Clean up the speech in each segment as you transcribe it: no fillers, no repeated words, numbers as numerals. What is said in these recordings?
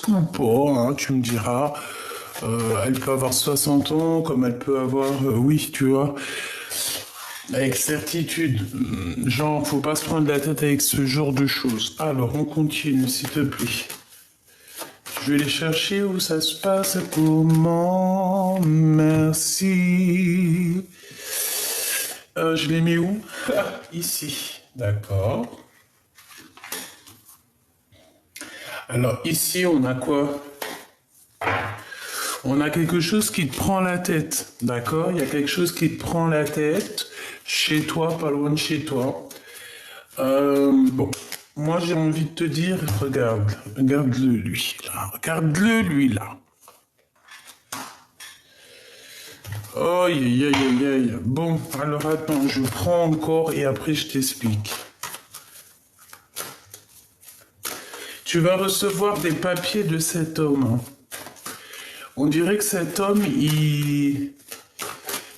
ou pas, hein, tu me diras. Elle peut avoir 60 ans, comme elle peut avoir, oui, tu vois, avec certitude. Genre, faut pas se prendre la tête avec ce genre de choses. Alors, on continue, s'il te plaît. Je vais les chercher où ça se passe, comment, merci. Je les mets où? Ici, d'accord. Alors, ici, on a quoi? On a quelque chose qui te prend la tête, d'accord? Il y a quelque chose qui te prend la tête, chez toi, pas loin de chez toi. Bon, moi j'ai envie de te dire, regarde-le lui, là, regarde-le lui, là. Oh, aïe, aïe, aïe, aïe. Bon, alors attends, je prends encore et après je t'explique. Tu vas recevoir des papiers de cet homme, hein. On dirait que cet homme, je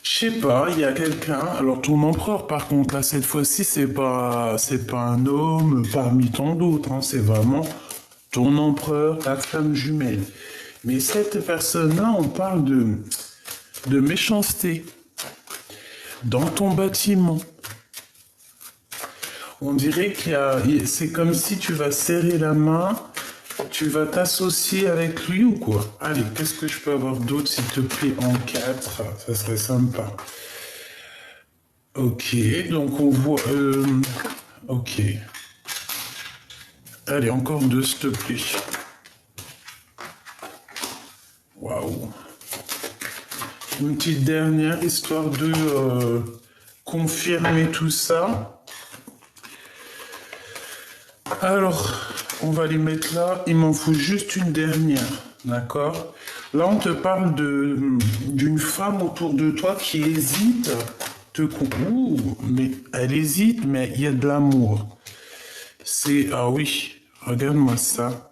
sais pas, il y a quelqu'un. Alors ton empereur, par contre, là, cette fois-ci, c'est pas un homme parmi tant d'autres, hein. C'est vraiment ton empereur, ta femme jumelle. Mais cette personne-là, on parle de méchanceté dans ton bâtiment. On dirait c'est comme si tu vas serrer la main. Tu vas t'associer avec lui ou quoi? Allez, qu'est-ce que je peux avoir d'autre, s'il te plaît, en 4? Ça serait sympa. Ok, donc on voit... ok. Allez, encore deux, s'il te plaît. Waouh. Une petite dernière, histoire de confirmer tout ça. Alors, on va les mettre là. Il m'en faut juste une dernière, d'accord? Là, on te parle d'une femme autour de toi qui hésite. Ouh, mais elle hésite, mais il y a de l'amour. Ah oui, regarde-moi ça.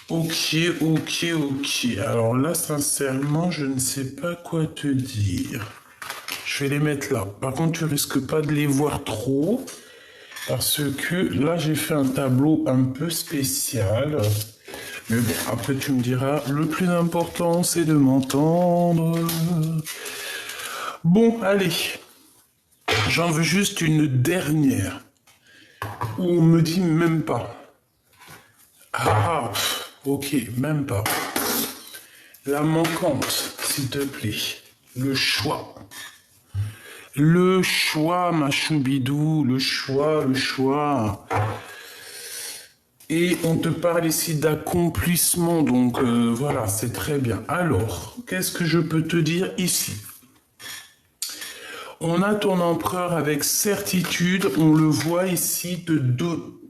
Ok, ok, ok. Alors là, sincèrement, je ne sais pas quoi te dire. Je vais les mettre là. Par contre, tu risques pas de les voir trop. Parce que là, j'ai fait un tableau un peu spécial. Mais bon, après, tu me diras, le plus important, c'est de m'entendre. Bon, allez. J'en veux juste une dernière. Où on me dit même pas. Ah, ok, même pas. La manquante, s'il te plaît. Le choix. Le choix, ma choubidou, le choix, le choix. Et on te parle ici d'accomplissement, donc voilà, c'est très bien. Alors, qu'est-ce que je peux te dire ici? On a ton empereur avec certitude, on le voit ici de deux.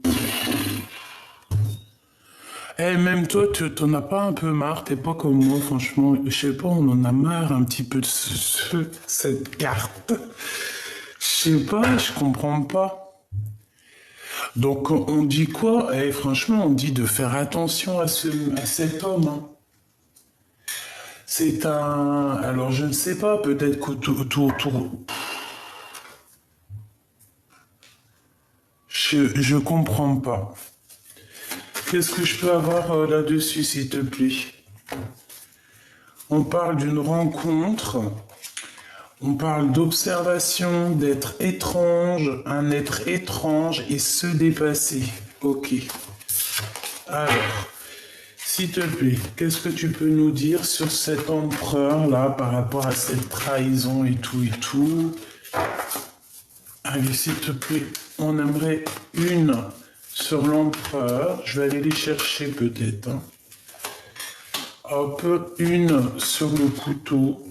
Eh, même toi, tu t'en as pas un peu marre, t'es pas comme moi, franchement. Je sais pas, on en a marre un petit peu de cette carte. Je sais pas, je comprends pas. Donc on dit quoi? Eh, franchement, on dit de faire attention à cet homme, hein. C'est un... Alors je ne sais pas, peut-être qu'autour... Je comprends pas. Qu'est-ce que je peux avoir là-dessus, s'il te plaît? On parle d'une rencontre, on parle d'observation, d'être étrange, un être étrange et se dépasser. Ok. Alors, s'il te plaît, qu'est-ce que tu peux nous dire sur cet empereur-là par rapport à cette trahison et tout et tout? Allez, s'il te plaît, on aimerait une sur l'empereur. Je vais aller les chercher peut-être, hein. Hop, une sur le couteau.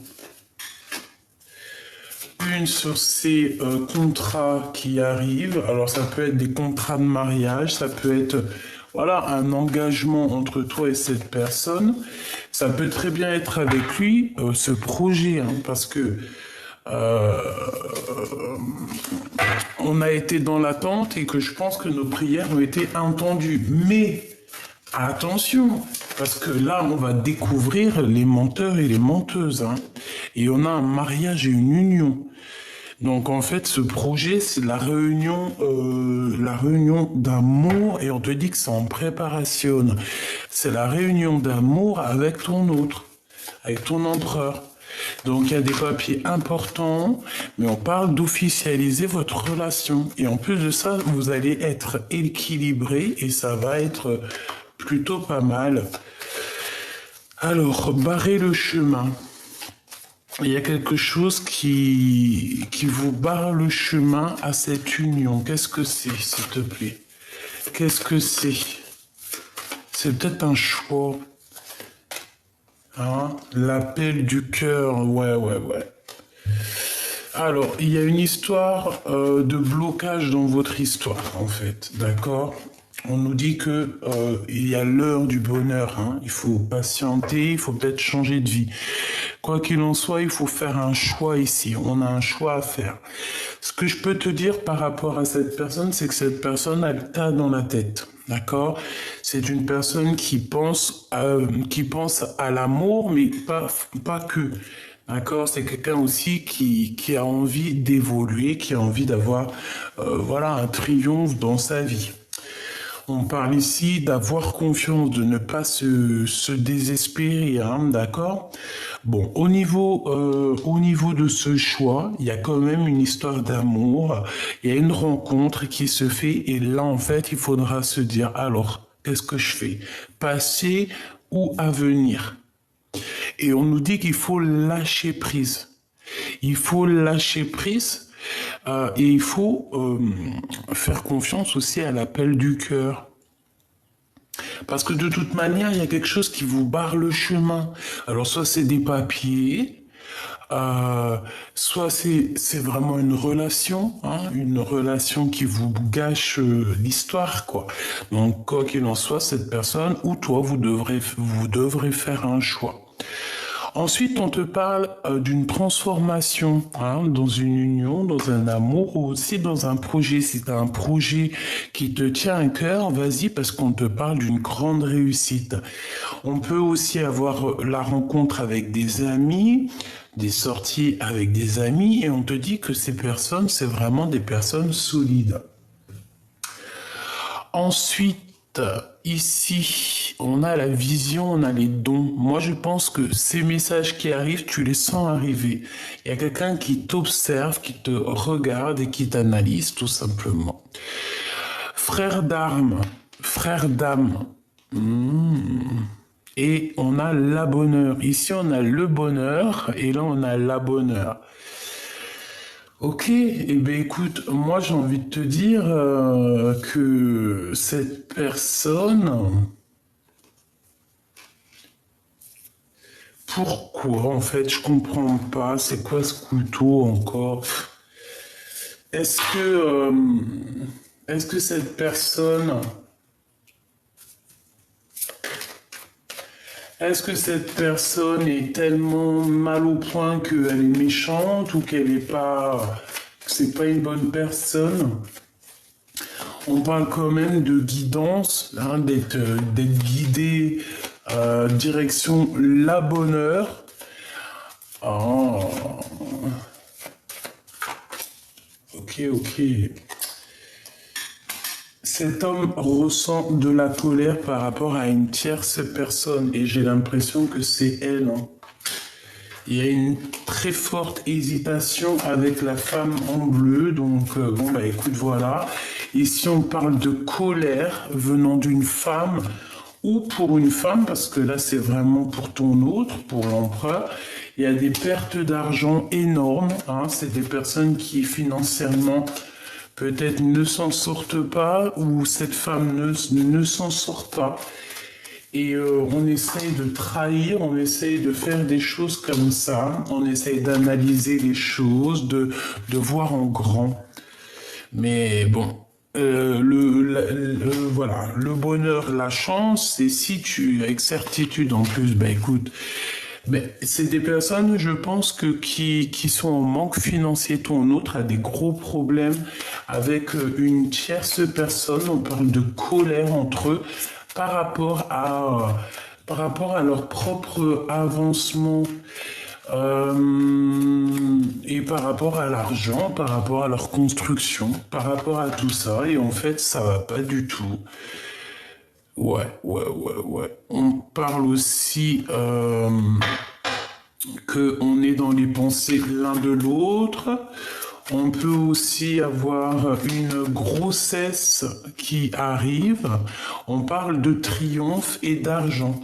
Une sur ces contrats qui arrivent. Alors ça peut être des contrats de mariage, ça peut être voilà, un engagement entre toi et cette personne. Ça peut très bien être avec lui, ce projet, hein, parce que on a été dans l'attente et que je pense que nos prières ont été entendues. Mais attention, parce que là, on va découvrir les menteurs et les menteuses, hein. Et on a un mariage et une union. Donc en fait, ce projet, c'est la réunion d'amour, et on te dit que c'est en préparation. C'est la réunion d'amour avec ton autre, avec ton empereur. Donc il y a des papiers importants, mais on parle d'officialiser votre relation. Et en plus de ça, vous allez être équilibré et ça va être plutôt pas mal. Alors, barrer le chemin. Il y a quelque chose qui vous barre le chemin à cette union. Qu'est-ce que c'est, s'il te plaît? Qu'est-ce que c'est? C'est peut-être un choix. Hein? L'appel du cœur. Ouais, ouais, ouais. Alors, il y a une histoire de blocage dans votre histoire, en fait. D'accord? On nous dit que il y a l'heure du bonheur. Hein? Il faut patienter, il faut peut-être changer de vie. Quoi qu'il en soit, il faut faire un choix ici. On a un choix à faire. Ce que je peux te dire par rapport à cette personne, c'est que cette personne a le tas dans la tête. D'accord? C'est une personne qui pense à l'amour, mais pas que. D'accord? C'est quelqu'un aussi qui a envie d'évoluer, qui a envie d'avoir voilà, un triomphe dans sa vie. On parle ici d'avoir confiance, de ne pas se désespérer, hein, d'accord? Bon, au niveau de ce choix, il y a quand même une histoire d'amour, il y a une rencontre qui se fait, et là, en fait, il faudra se dire, alors, qu'est-ce que je fais? Passé ou avenir? Et on nous dit qu'il faut lâcher prise. Il faut lâcher prise. Et il faut faire confiance aussi à l'appel du cœur. Parce que de toute manière, il y a quelque chose qui vous barre le chemin. Alors soit c'est des papiers, soit c'est vraiment une relation qui vous gâche l'histoire, quoi. Donc quoi qu'il en soit, cette personne ou toi, vous devrez faire un choix. Ensuite, on te parle d'une transformation dans une union, dans un amour ou aussi dans un projet. Si tu as un projet qui te tient à cœur, vas-y parce qu'on te parle d'une grande réussite. On peut aussi avoir la rencontre avec des amis, des sorties avec des amis et on te dit que ces personnes, c'est vraiment des personnes solides. Ensuite, ici, on a la vision, on a les dons. Moi, je pense que ces messages qui arrivent, tu les sens arriver. Il y a quelqu'un qui t'observe, qui te regarde et qui t'analyse, tout simplement. Frère d'armes, frère d'âme. Et on a la bonheur. Ici, on a le bonheur et là, on a la bonheur. Ok, eh bien écoute, moi j'ai envie de te dire que cette personne, pourquoi en fait, je comprends pas, c'est quoi ce couteau encore? Est-ce que, est-ce que cette personne, est-ce que cette personne est tellement mal au point qu'elle est méchante ou qu'elle est pas, que c'est pas une bonne personne? On parle quand même de guidance, hein, d'être guidé direction la bonheur. Oh. Ok, ok. Cet homme ressent de la colère par rapport à une tierce personne et j'ai l'impression que c'est elle. Hein. Il y a une très forte hésitation avec la femme en bleu, donc bon bah écoute voilà. Ici on parle de colère venant d'une femme ou pour une femme, parce que là c'est vraiment pour ton autre, pour l'empereur. Il y a des pertes d'argent énormes, hein. C'est des personnes qui financièrement peut-être ne s'en sortent pas ou cette femme ne s'en sort pas. Et on essaye de trahir, on essaye de faire des choses comme ça, on essaye d'analyser les choses, de voir en grand. Mais bon, voilà, le bonheur, la chance, c'est si tu, avec certitude en plus, ben écoute, ben, c'est des personnes, je pense, qui sont en manque financier. Ton autre a des gros problèmes avec une tierce personne. On parle de colère entre eux par rapport à leur propre avancement. Et par rapport à l'argent, par rapport à leur construction, par rapport à tout ça, et en fait, ça va pas du tout. Ouais. On parle aussi que on est dans les pensées l'un de l'autre. On peut aussi avoir une grossesse qui arrive. On parle de triomphe et d'argent.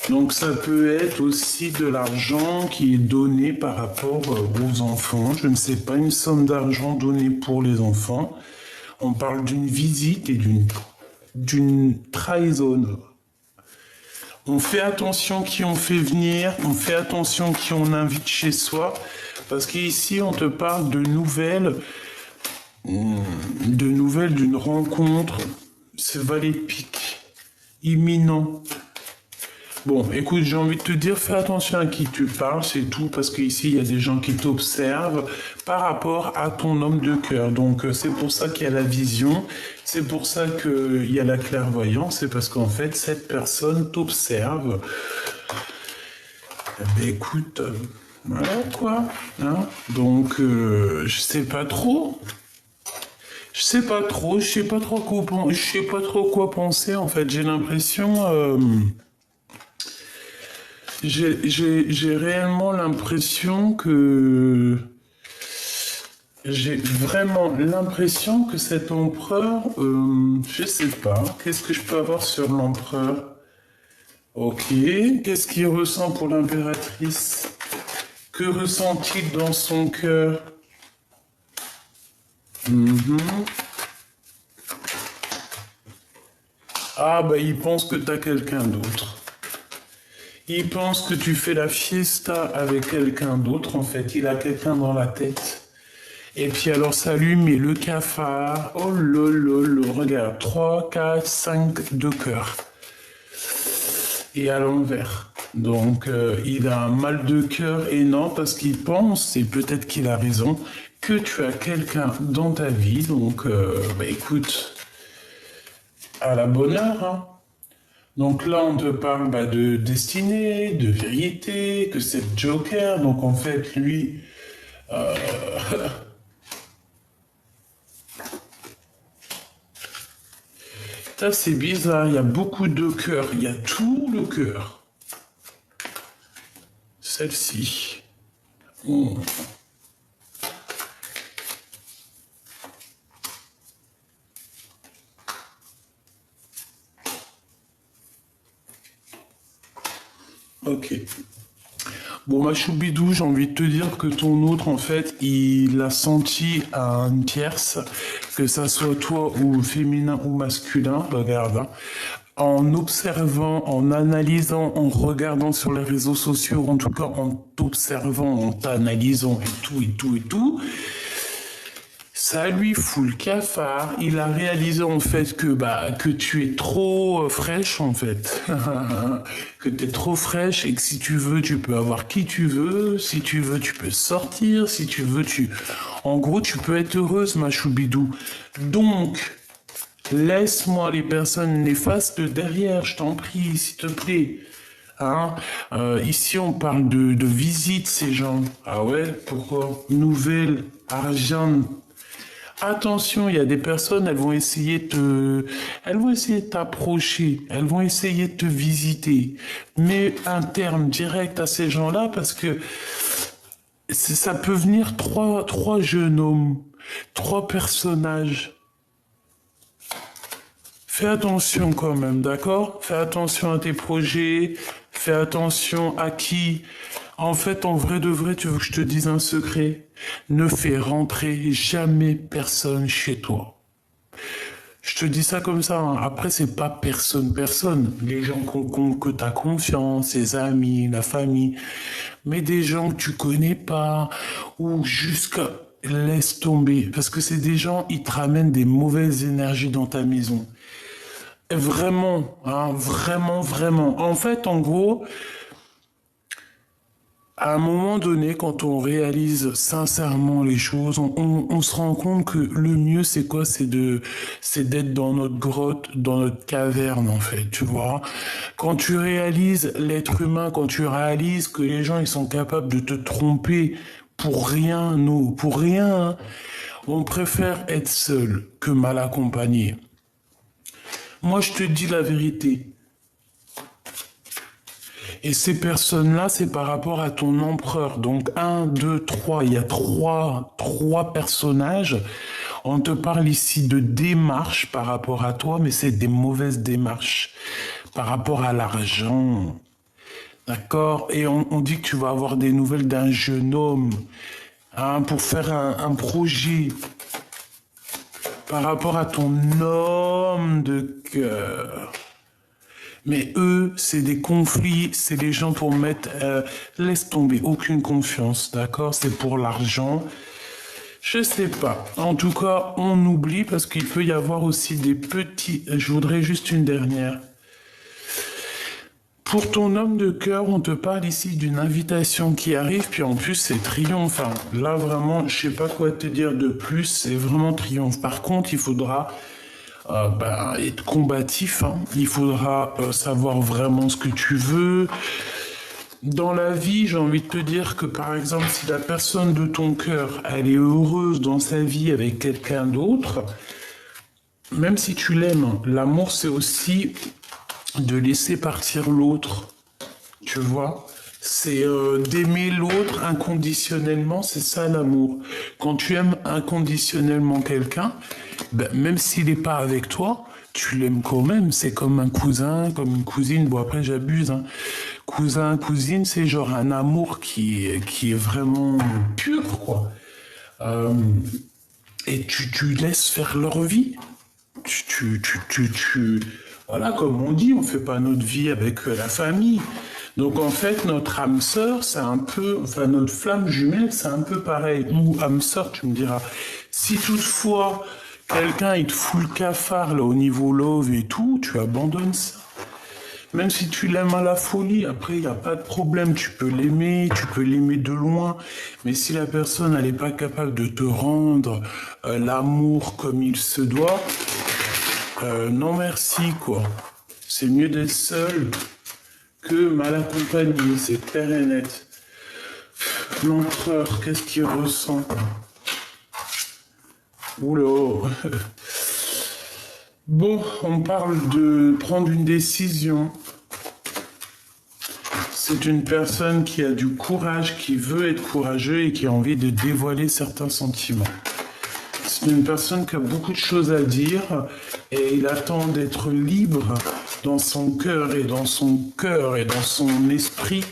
Donc ça peut être aussi de l'argent qui est donné par rapport aux enfants. Je ne sais pas, une somme d'argent donnée pour les enfants. On parle d'une visite et d'une trahison. On fait attention qui on fait venir, on fait attention qui on invite chez soi, parce qu'ici on te parle de nouvelles d'une rencontre, ce valet de pique, imminent. Bon, écoute, j'ai envie de te dire, fais attention à qui tu parles, c'est tout, parce qu'ici, il y a des gens qui t'observent par rapport à ton homme de cœur. Donc, c'est pour ça qu'il y a la vision, c'est pour ça qu'il y a la clairvoyance, c'est parce qu'en fait, cette personne t'observe. Eh ben, écoute, voilà quoi. Hein. Donc, je sais pas trop. Je sais pas trop quoi penser, en fait. J'ai l'impression... J'ai réellement l'impression que... J'ai vraiment l'impression que cet empereur... je sais pas. Qu'est-ce que je peux avoir sur l'empereur? Ok. Qu'est-ce qu'il ressent pour l'impératrice? Que ressent-il dans son cœur? Ah, bah, il pense que t'as quelqu'un d'autre. Il pense que tu fais la fiesta avec quelqu'un d'autre, en fait. Il a quelqu'un dans la tête. Et puis alors ça lui met le cafard. Oh lolo, regarde. 3, 4, 5 de cœur. Et à l'envers. Donc il a un mal de cœur énorme parce qu'il pense, et peut-être qu'il a raison, que tu as quelqu'un dans ta vie. Donc bah écoute, à la bonne heure, hein. Donc là, on te parle de destinée, de vérité, que c'est le Joker. Donc en fait, lui... Ça, c'est bizarre. Il y a beaucoup de cœur. Il y a tout le cœur. Celle-ci. Oh. Ok. Bon, ma choubidou, j'ai envie de te dire que ton autre, en fait, il a senti à une tierce, que ça soit toi ou féminin ou masculin, regarde, hein, en observant, en analysant, en regardant sur les réseaux sociaux, en tout cas en t'observant, en t'analysant et tout, ça lui fout le cafard. Il a réalisé en fait que tu es trop fraîche en fait. Que tu es trop fraîche et que si tu veux, tu peux avoir qui tu veux. Si tu veux, tu peux sortir. Si tu veux, En gros, tu peux être heureuse, ma choubidou. Donc, laisse-moi les personnes néfastes derrière, je t'en prie, s'il te plaît. Hein ici, on parle de visite, ces gens. Ah ouais, pourquoi? Nouvelle, argent. Attention, il y a des personnes, elles vont essayer de t'approcher, elles vont essayer de te visiter. Mais un terme direct à ces gens-là, parce que ça peut venir trois jeunes hommes, 3 personnages. Fais attention quand même, d'accord? Fais attention à tes projets, fais attention à qui. En fait, en vrai de vrai, tu veux que je te dise un secret? Ne fais rentrer jamais personne chez toi. Je te dis ça comme ça, hein. Après, c'est pas personne. Les gens que t'as confiance, les amis, la famille. Mais des gens que tu connais pas, ou jusqu'à... Laisse tomber. Parce que c'est des gens, ils te ramènent des mauvaises énergies dans ta maison. Vraiment, hein, vraiment. En fait, en gros, À un moment donné, quand on réalise sincèrement les choses, on se rend compte que le mieux, c'est quoi? C'est d'être dans notre grotte, dans notre caverne, en fait, tu vois. Quand tu réalises l'être humain, quand tu réalises que les gens, ils sont capables de te tromper pour rien, nous, pour rien, hein, on préfère être seul que mal accompagné. Moi, je te dis la vérité. Et ces personnes-là, c'est par rapport à ton empereur. Donc, un, deux, trois. Il y a trois personnages. On te parle ici de démarches par rapport à toi, mais c'est des mauvaises démarches par rapport à l'argent. D'accord? Et on dit que tu vas avoir des nouvelles d'un jeune homme, hein, pour faire un projet par rapport à ton homme de cœur. Mais eux, c'est des conflits, c'est des gens pour mettre... laisse tomber, aucune confiance, d'accord? C'est pour l'argent. Je sais pas. En tout cas, on oublie parce qu'il peut y avoir aussi des petits... Je voudrais juste une dernière. Pour ton homme de cœur, on te parle ici d'une invitation qui arrive, puis en plus c'est triomphe. Hein. Là vraiment, je sais pas quoi te dire de plus, c'est vraiment triomphe. Par contre, il faudra être combatif, hein. Il faudra savoir vraiment ce que tu veux. Dans la vie, j'ai envie de te dire que par exemple, si la personne de ton cœur, elle est heureuse dans sa vie avec quelqu'un d'autre, même si tu l'aimes, l'amour c'est aussi de laisser partir l'autre, tu vois. C'est d'aimer l'autre inconditionnellement, c'est ça l'amour. Quand tu aimes inconditionnellement quelqu'un, ben, même s'il n'est pas avec toi, tu l'aimes quand même. C'est comme un cousin, comme une cousine. Bon, après, j'abuse. Hein. Cousin, cousine, c'est genre un amour qui est vraiment pur, quoi. Et tu laisses faire leur vie. Voilà, comme on dit, on fait pas notre vie avec la famille. Donc en fait, notre âme sœur, c'est un peu, enfin notre flamme jumelle, c'est un peu pareil. Ou âme sœur, tu me diras. Si toutefois quelqu'un il te fout le cafard là au niveau love et tout, tu abandonnes ça. Même si tu l'aimes à la folie, après il n'y a pas de problème, tu peux l'aimer de loin. Mais si la personne elle n'est pas capable de te rendre l'amour comme il se doit, non merci quoi. C'est mieux d'être seul que mal accompagné, c'est clair et net. L'empereur, qu'est-ce qu'il ressent? Oula. Bon, on parle de prendre une décision. C'est une personne qui a du courage, qui veut être courageux et qui a envie de dévoiler certains sentiments. C'est une personne qui a beaucoup de choses à dire et il attend d'être libre dans son cœur et dans son esprit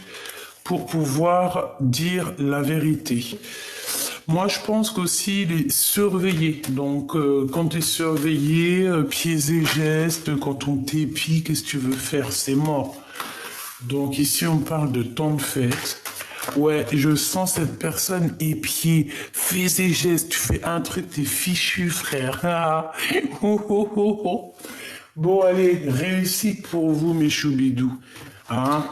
pour pouvoir dire la vérité. Moi, je pense qu'aussi, il est surveillé. Donc, quand tu es surveillé, pieds et gestes, quand on t'épie, qu'est-ce que tu veux faire? C'est mort. Donc, ici, on parle de temps de fête. Ouais, je sens cette personne épiée. Fais ses gestes, tu fais un truc, t'es fichu, frère. Ah. Oh, oh, oh, oh. Bon, allez, réussite pour vous, mes choubidous. Hein?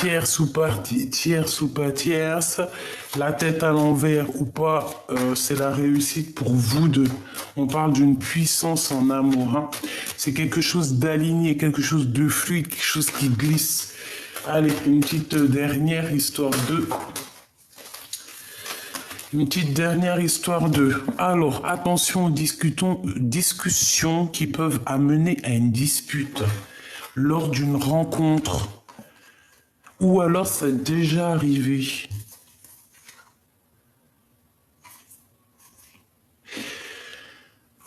Tierce ou pas tierce, la tête à l'envers ou pas, c'est la réussite pour vous deux. On parle d'une puissance en amour. Hein? C'est quelque chose d'aligné, quelque chose de fluide, quelque chose qui glisse. Allez, une petite dernière histoire de... Une petite dernière histoire de... Alors, attention aux discussions qui peuvent amener à une dispute lors d'une rencontre. Ou alors, ça est déjà arrivé.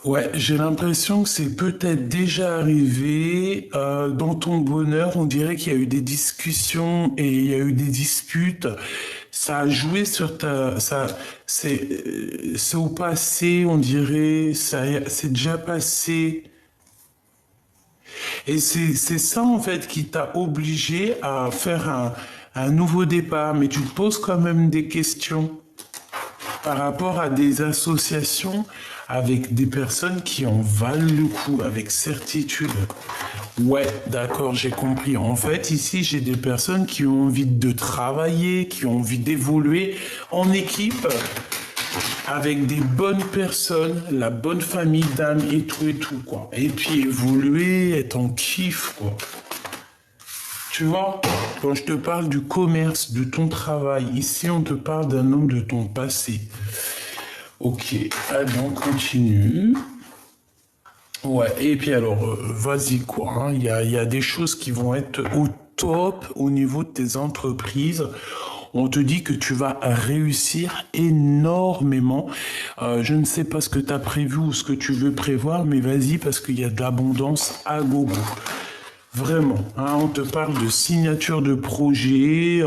Ouais, j'ai l'impression que c'est peut-être déjà arrivé. Dans ton bonheur, on dirait qu'il y a eu des discussions et il y a eu des disputes. Ça a joué sur c'est au passé, on dirait. C'est déjà passé. Et c'est ça, en fait, qui t'a obligé à faire un nouveau départ. Mais tu te poses quand même des questions par rapport à des associations avec des personnes qui en valent le coup, avec certitude. Ouais, d'accord, j'ai compris. En fait, ici, j'ai des personnes qui ont envie de travailler, qui ont envie d'évoluer en équipe, avec des bonnes personnes, la bonne famille d'âme et tout, quoi. Et puis évoluer, être en kiff, quoi. Tu vois, quand je te parle du commerce, de ton travail, ici, on te parle d'un homme de ton passé. Ok, allez, on continue. Ouais, et puis alors, vas-y quoi, hein, il y a des choses qui vont être au top au niveau de tes entreprises. On te dit que tu vas réussir énormément. Je ne sais pas ce que tu as prévu ou ce que tu veux prévoir, mais vas-y parce qu'il y a de l'abondance à gogo. Vraiment, hein, on te parle de signature de projet,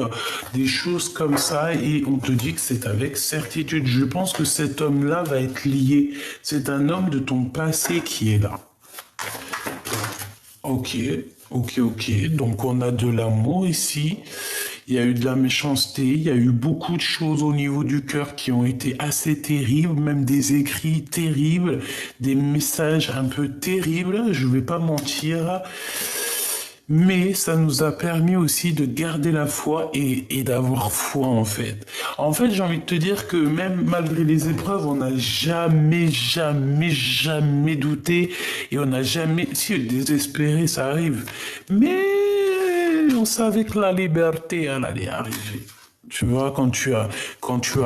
des choses comme ça, et on te dit que c'est avec certitude. Je pense que cet homme-là va être lié. C'est un homme de ton passé qui est là. Ok, ok. Donc on a de l'amour ici. Il y a eu de la méchanceté, il y a eu beaucoup de choses au niveau du cœur qui ont été assez terribles, même des écrits terribles, des messages un peu terribles, je vais pas mentir. Mais ça nous a permis aussi de garder la foi et d'avoir foi en fait. En fait, j'ai envie de te dire que même malgré les épreuves, on n'a jamais douté et on n'a jamais, si désespéré, ça arrive. Mais on savait que la liberté, elle allait arriver. Tu vois, quand tu as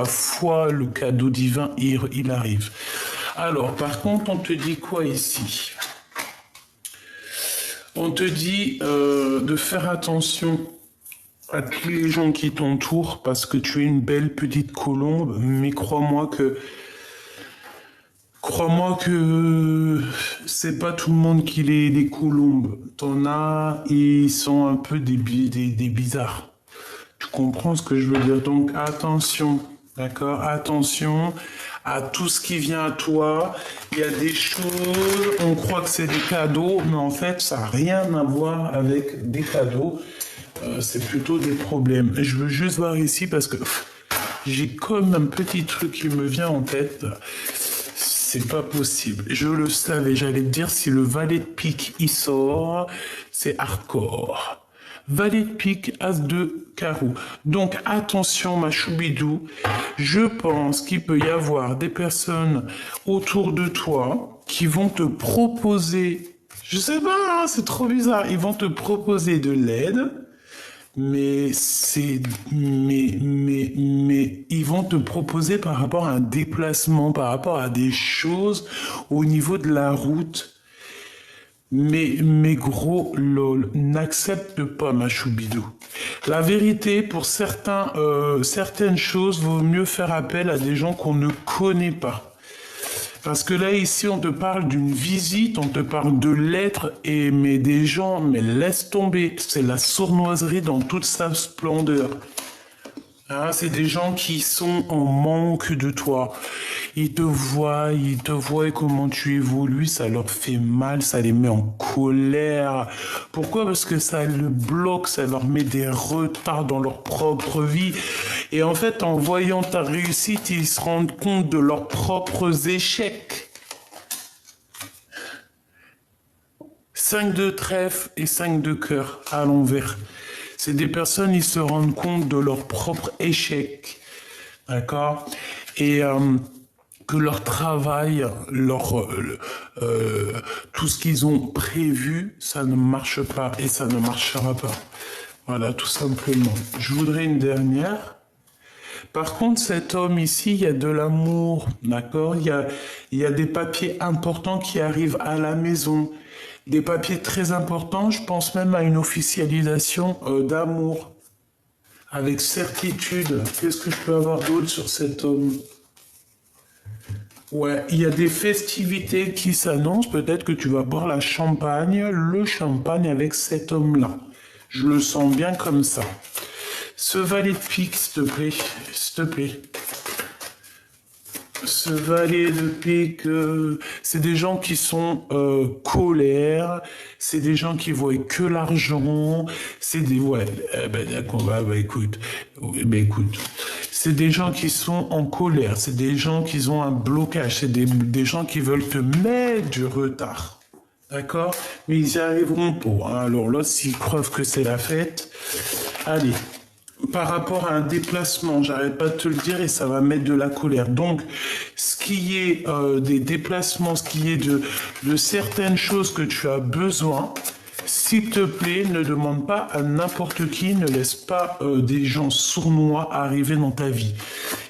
foi, le cadeau divin, il arrive. Alors, par contre, on te dit quoi ici? On te dit de faire attention à tous les gens qui t'entourent parce que tu es une belle petite colombe, mais crois-moi que c'est pas tout le monde qui est des colombes. T'en as, ils sont un peu des bizarres. Tu comprends ce que je veux dire? Donc attention, d'accord? Attention à tout ce qui vient à toi. Il y a des choses, on croit que c'est des cadeaux, mais en fait, ça n'a rien à voir avec des cadeaux. C'est plutôt des problèmes. Je veux juste voir ici parce que j'ai comme un petit truc qui me vient en tête. C'est pas possible. Je le savais, j'allais te dire si le valet de pique il sort, c'est hardcore. Valet de pique, as de carreau. Donc attention ma choubidou, je pense qu'il peut y avoir des personnes autour de toi qui vont te proposer, je sais pas, hein, c'est trop bizarre, ils vont te proposer de l'aide, mais ils vont te proposer par rapport à un déplacement, par rapport à des choses au niveau de la route. Mais gros, lol, n'accepte pas ma choubidou. La vérité, pour certaines choses, vaut mieux faire appel à des gens qu'on ne connaît pas. Parce que là, ici, on te parle d'une visite, on te parle de lettres, mais des gens, mais laisse tomber. C'est la sournoiserie dans toute sa splendeur. Hein, c'est des gens qui sont en manque de toi. Ils te voient et comment tu évolues, ça leur fait mal, ça les met en colère. Pourquoi? Parce que ça le bloque, ça leur met des retards dans leur propre vie. Et en fait, en voyant ta réussite, ils se rendent compte de leurs propres échecs. 5 de trèfle et 5 de cœur à l'envers. C'est des personnes, ils se rendent compte de leur propre échec. D'accord? Et que leur travail, tout ce qu'ils ont prévu, ça ne marche pas et ça ne marchera pas. Voilà, tout simplement. Je voudrais une dernière. Par contre, cet homme ici, il y a de l'amour, d'accord? Il y a des papiers importants qui arrivent à la maison. Des papiers très importants, je pense même à une officialisation d'amour. Avec certitude. Qu'est-ce que je peux avoir d'autre sur cet homme? Ouais, il y a des festivités qui s'annoncent. Peut-être que tu vas boire le champagne avec cet homme-là. Je le sens bien comme ça. Ce valet de pique, s'il te plaît. S'il te plaît. Ce valet de pique, c'est des gens qui sont colères, c'est des gens qui voient que l'argent, c'est des... Ouais, d'accord, écoute, c'est des gens qui sont en colère, c'est des gens qui ont un blocage, c'est des gens qui veulent te mettre du retard. D'accord? Mais ils y arriveront pas, hein. Alors là, s'ils croient que c'est la fête, allez. Par rapport à un déplacement, j'arrête pas de te le dire et ça va mettre de la colère. Donc, ce qui est des déplacements, ce qui est de certaines choses que tu as besoin, s'il te plaît, ne demande pas à n'importe qui, ne laisse pas des gens sournois arriver dans ta vie.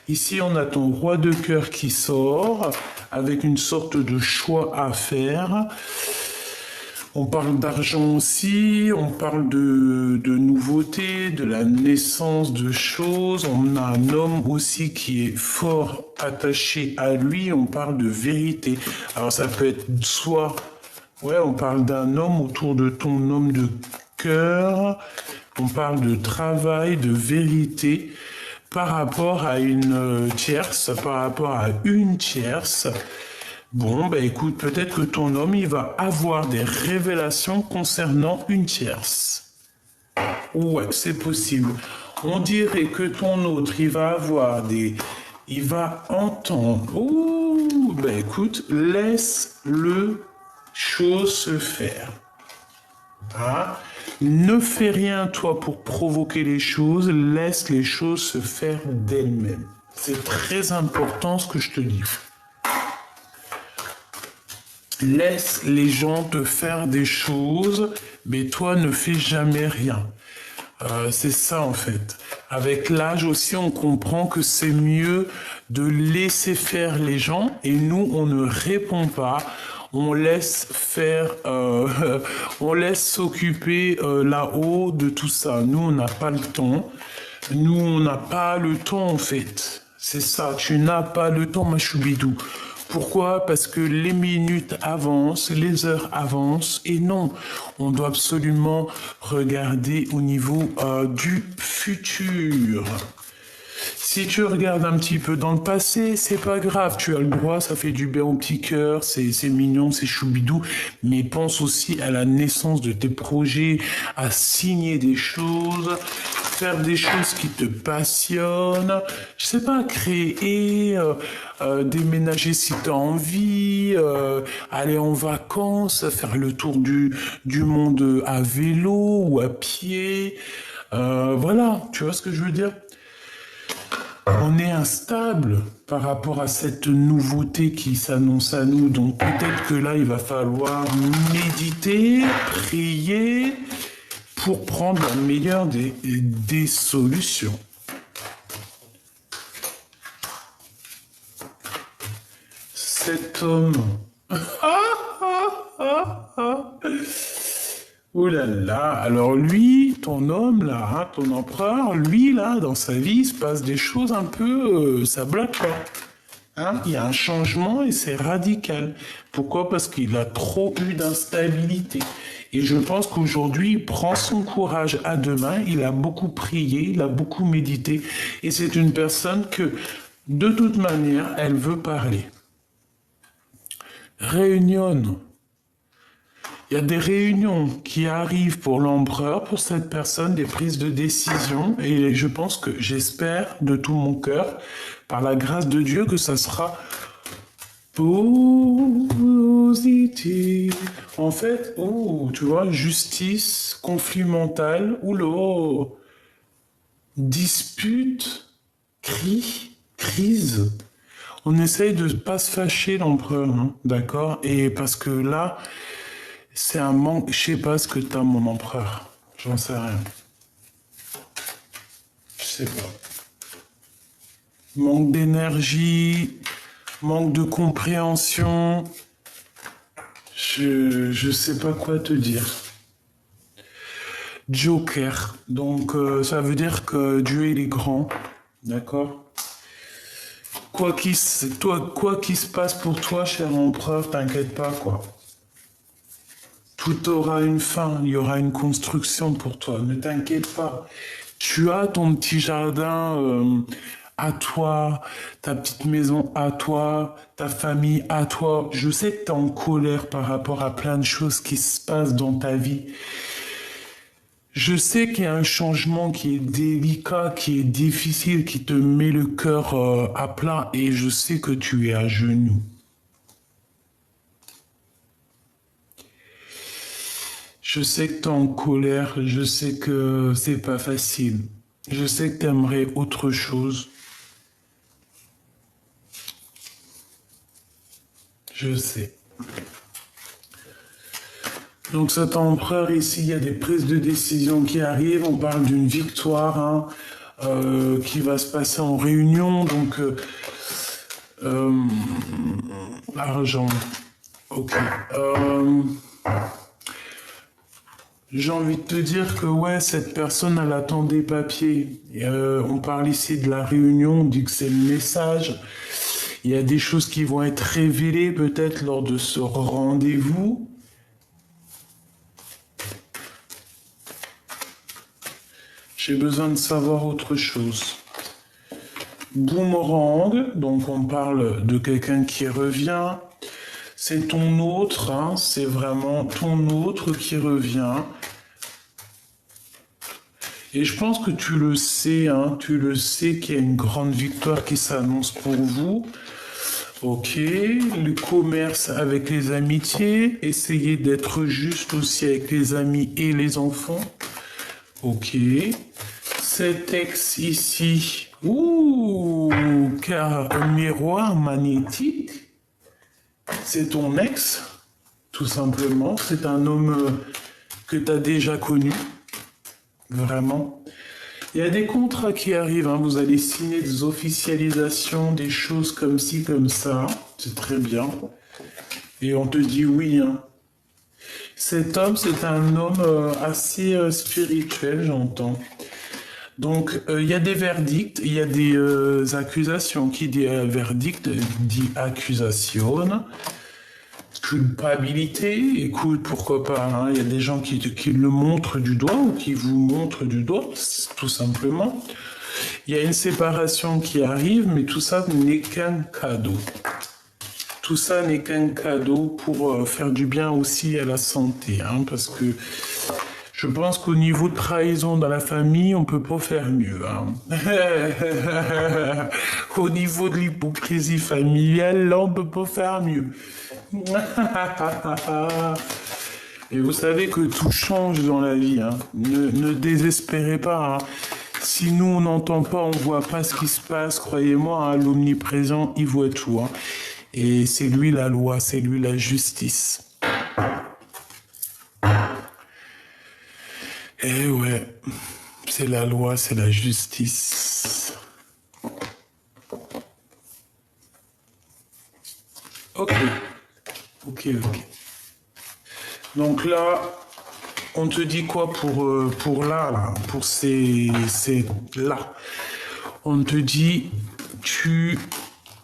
Ici, on a ton roi de cœur qui sort avec une sorte de choix à faire. On parle d'argent aussi, on parle de nouveautés, de la naissance de choses. On a un homme aussi qui est fort attaché à lui. On parle de vérité. Alors ça peut être soit, ouais, on parle d'un homme autour de ton homme de cœur. On parle de travail, de vérité par rapport à une tierce, par rapport à une tierce. Bon, bah écoute, peut-être que ton homme, il va avoir des révélations concernant une tierce. Ouais, c'est possible. On dirait que ton autre, il va avoir des... Il va entendre. Ouh, bah écoute, laisse le chose se faire. Hein? Ne fais rien, toi, pour provoquer les choses. Laisse les choses se faire d'elles-mêmes. C'est très important ce que je te dis. Laisse les gens te faire des choses, mais toi ne fais jamais rien. C'est ça en fait. Avec l'âge aussi, on comprend que c'est mieux de laisser faire les gens et nous, on ne répond pas. On laisse faire, on laisse s'occuper là-haut de tout ça. Nous, on n'a pas le temps. Nous, on n'a pas le temps en fait. C'est ça, tu n'as pas le temps, ma choubidou. Pourquoi? Parce que les minutes avancent, les heures avancent, et non, on doit absolument regarder au niveau du futur. Si tu regardes un petit peu dans le passé, c'est pas grave, tu as le droit, ça fait du bien au petit cœur, c'est mignon, c'est choubidou, mais pense aussi à la naissance de tes projets, à signer des choses, faire des choses qui te passionnent, je sais pas, créer, déménager si tu as envie, aller en vacances, faire le tour du monde à vélo ou à pied, voilà, tu vois ce que je veux dire? On est instable par rapport à cette nouveauté qui s'annonce à nous. Donc peut-être que là, il va falloir méditer, prier pour prendre la meilleure des solutions. Cet homme... Oh là là, alors lui, ton homme là, hein, ton empereur, lui là, dans sa vie, il se passe des choses un peu, ça bloque pas. Hein, il y a un changement et c'est radical. Pourquoi? Parce qu'il a trop eu d'instabilité. Et je pense qu'aujourd'hui, il prend son courage à deux mains, il a beaucoup prié, il a beaucoup médité. Et c'est une personne que, de toute manière, elle veut parler. Réunion. Il y a des réunions qui arrivent pour l'empereur, pour cette personne, des prises de décision, et je pense que, j'espère de tout mon cœur, par la grâce de Dieu, que ça sera positif. En fait, oh, tu vois, justice, conflit mental, oulô, dispute, crise. On essaye de ne pas se fâcher l'empereur, hein, d'accord? Et parce que là, c'est un manque, je sais pas ce que t'as, mon empereur. J'en sais rien. Je sais pas. Manque d'énergie, manque de compréhension. Je sais pas quoi te dire. Joker. Donc, ça veut dire que Dieu, il est grand. D'accord? Quoi qu'il se passe pour toi, cher empereur, t'inquiète pas, quoi. Tout aura une fin, il y aura une construction pour toi, ne t'inquiète pas. Tu as ton petit jardin à toi, ta petite maison à toi, ta famille à toi. Je sais que tu es en colère par rapport à plein de choses qui se passent dans ta vie. Je sais qu'il y a un changement qui est délicat, qui est difficile, qui te met le cœur à plat et je sais que tu es à genoux. Je sais que t'es en colère, je sais que c'est pas facile. Je sais que t'aimerais autre chose. Je sais. Donc cet empereur ici, il y a des prises de décision qui arrivent. On parle d'une victoire hein, qui va se passer en réunion. Donc euh, argent. Ok. J'ai envie de te dire que ouais, cette personne, elle attend des papiers. On parle ici de la réunion, on dit que c'est le message. Il y a des choses qui vont être révélées peut-être lors de ce rendez-vous. J'ai besoin de savoir autre chose. Boomerang, donc on parle de quelqu'un qui revient. C'est ton autre, hein, c'est vraiment ton autre qui revient. Et je pense que tu le sais, hein, qu'il y a une grande victoire qui s'annonce pour vous. Ok, le commerce avec les amitiés, essayez d'être juste aussi avec les amis et les enfants. Ok, cet ex ici, ouh, car un miroir magnétique, c'est ton ex, tout simplement. C'est un homme que tu as déjà connu, vraiment. Il y a des contrats qui arrivent, hein. Vous allez signer des officialisations, des choses comme ci, comme ça. C'est très bien. Et on te dit oui. Hein. Cet homme, c'est un homme assez spirituel, j'entends. Donc, il y a des verdicts, il y a des accusations. Qui dit verdict dit accusation. Culpabilité, écoute, pourquoi pas, hein. Il y a des gens qui le montrent du doigt ou qui vous montrent du doigt, tout simplement. Il y a une séparation qui arrive, mais tout ça n'est qu'un cadeau. Tout ça n'est qu'un cadeau pour faire du bien aussi à la santé, hein, parce que je pense qu'au niveau de trahison dans la famille, on peut pas faire mieux. Hein. Au niveau de l'hypocrisie familiale, là, on peut pas faire mieux. Et vous savez que tout change dans la vie. Hein. Ne désespérez pas. Hein. Si nous, on n'entend pas, on voit pas ce qui se passe, croyez-moi, hein, l'omniprésent, il voit tout. Hein. Et c'est lui la loi, c'est lui la justice. Eh ouais, c'est la loi, c'est la justice. Ok. Donc là, on te dit quoi pour là, pour ces là. On te dit, tu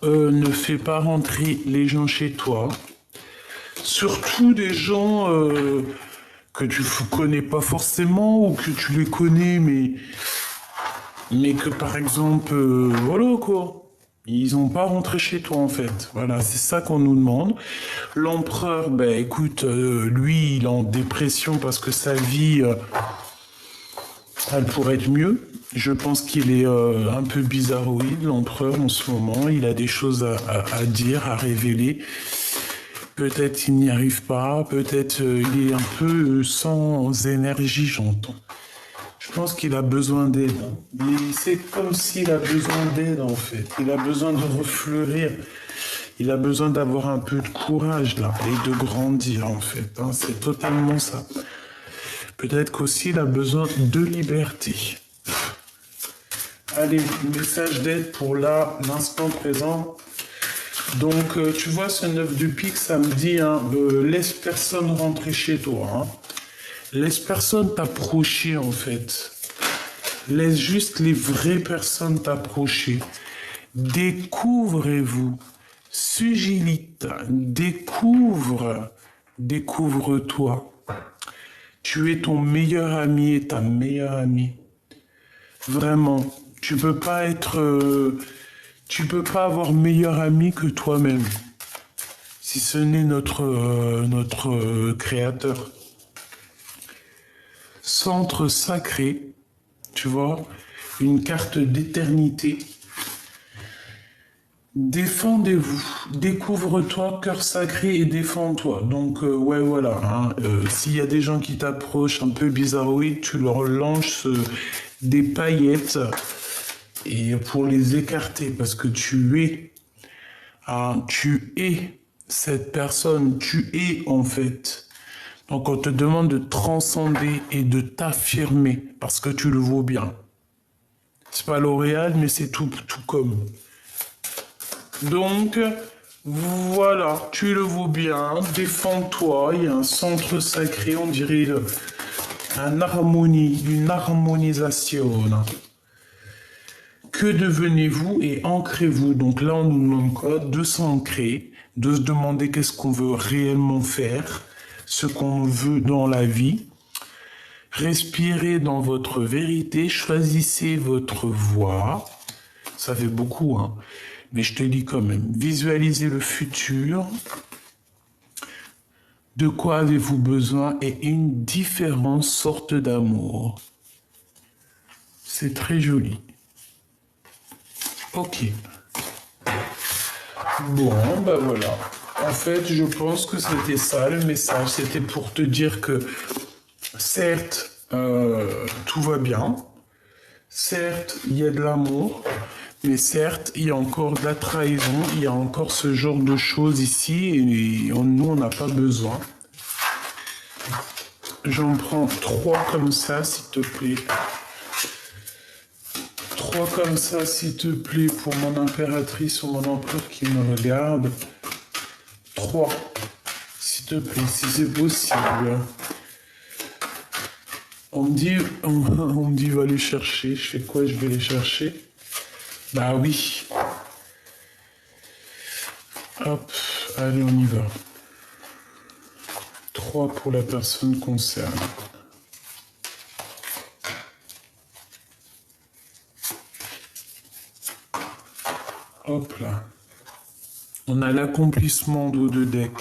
ne fais pas rentrer les gens chez toi. Surtout des gens que tu connais pas forcément ou que tu les connais, mais que par exemple, voilà quoi. Ils n'ont pas rentré chez toi en fait. Voilà, c'est ça qu'on nous demande. L'empereur, ben écoute, lui, il est en dépression parce que sa vie, elle pourrait être mieux. Je pense qu'il est un peu bizarroïde, l'empereur en ce moment. Il a des choses à dire, à révéler. Peut-être il n'y arrive pas, peut-être il est un peu sans énergie, j'entends. Je pense qu'il a besoin d'aide. Mais c'est comme s'il a besoin d'aide, en fait. Il a besoin de refleurir. Il a besoin d'avoir un peu de courage, là, et de grandir, en fait. Hein. C'est totalement ça. Peut-être qu'aussi, il a besoin de liberté. Allez, message d'aide pour là, l'instant présent. Donc, tu vois, ce 9 de pique, ça me dit, hein, laisse personne rentrer chez toi. Hein. Laisse personne t'approcher, en fait. Laisse juste les vraies personnes t'approcher. Découvrez-vous. Sugilite. Découvre-toi. Tu es ton meilleur ami et ta meilleure amie. Vraiment. Tu peux pas avoir meilleur ami que toi-même. Si ce n'est notre créateur. Centre sacré, tu vois, une carte d'éternité. Défendez-vous, découvre-toi, cœur sacré et défends-toi. Donc, ouais, voilà. Hein, s'il y a des gens qui t'approchent un peu bizarroïdes, tu leur lances des paillettes et pour les écarter, parce que tu es cette personne, tu es en fait. Donc, on te demande de transcender et de t'affirmer, parce que tu le vaux bien. C'est pas L'Oréal, mais c'est tout comme. Donc, voilà, tu le vaux bien, défends-toi, il y a un centre sacré, on dirait une harmonisation. Que devenez-vous et ancrez-vous? Donc là, on nous demande quoi? De s'ancrer, de se demander qu'est-ce qu'on veut réellement faire, ce qu'on veut dans la vie. Respirez dans votre vérité, choisissez votre voie. Ça fait beaucoup, hein. Mais je te dis quand même, visualisez le futur. De quoi avez-vous besoin et une différente sorte d'amour. C'est très joli. Ok. Bon, ben voilà. En fait, je pense que c'était ça le message. C'était pour te dire que, certes, tout va bien. Certes, il y a de l'amour. Mais certes, il y a encore de la trahison, il y a encore ce genre de choses ici, et nous, on n'a pas besoin. J'en prends 3 comme ça, s'il te plaît. 3 comme ça, s'il te plaît, pour mon impératrice ou mon empereur qui me regarde. 3, s'il te plaît, si c'est possible. On me dit, va les chercher. Je fais quoi? Je vais les chercher. Bah oui. Hop, allez, on y va. 3 pour la personne concernée. Hop là. On a l'accomplissement d'eau de deck.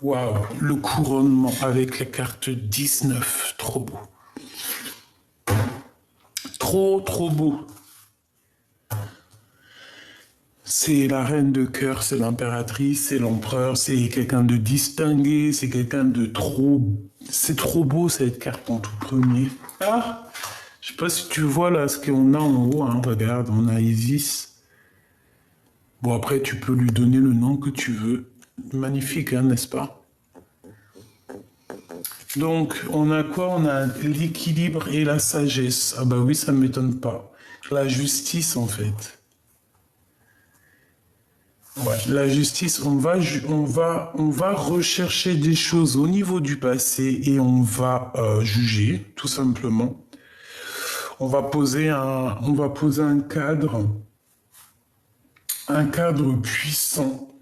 Waouh, le couronnement avec la carte 19. Trop beau. Trop beau. C'est la reine de cœur, c'est l'impératrice, c'est l'empereur, c'est quelqu'un de distingué, c'est quelqu'un de trop... C'est trop beau cette carte en tout premier. Ah, je sais pas si tu vois là ce qu'on a en haut, hein, regarde, on a Isis. Bon après tu peux lui donner le nom que tu veux. Magnifique, hein, n'est-ce pas? Donc on a quoi? On a l'équilibre et la sagesse. Ah bah oui, ça ne m'étonne pas. La justice en fait. Ouais, la justice, on va rechercher des choses au niveau du passé et on va juger, tout simplement. On va poser un cadre puissant